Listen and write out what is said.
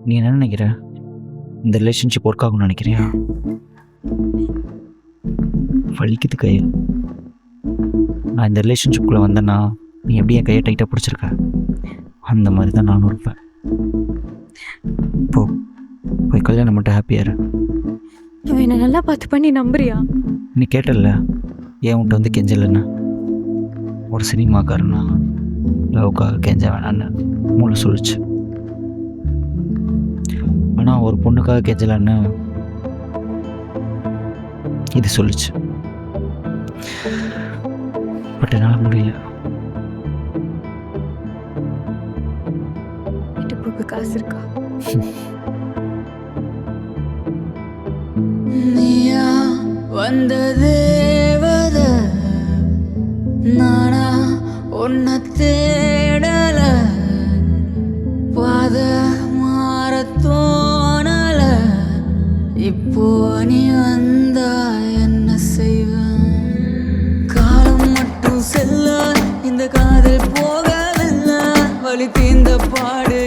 நீ என்ன நினைக்கிற? இந்த ரிலேஷன்ஷிப் ஒர்க் ஆகும்னு நினைக்கிறியா? வலிக்குது கை. நான் இந்த ரிலேஷன்ஷிப்புக்குள்ளே வந்தேன்னா நீ எப்படி என் கையை டைட்டாக பிடிச்சிருக்க, அந்த மாதிரி தான் நானும் இருப்பேன். போய் கல்யாணம் மட்டும் ஹாப்பியாக இரு. இவன் என்னை நல்லா பார்த்து பண்ணி நம்புறியா? நீ கேட்டல ஏன் உன்ட்ட வந்து கெஞ்சலன்னு. ஒரு சினிமாக்காரனா லவ்க்காக கெஞ்ச வேணான்னு மூளை சொல்லிச்சு. ஆனால் ஒரு பொண்ணுக்காக கெஞ்சலான்னு இது சொல்லிச்சு. பட் என்னால் முடியல. இடுப்புக்கு காசு இருக்கா? நீயா வந்த தேவத நானா உன்னை தேடல, பாத மாற தோணல, இப்போ நீ வந்தா என்ன செய்வேன்? காலம் மட்டும் செல்ல இந்த காதல் போகவில்லை, வலி தீர்ந்த பாடு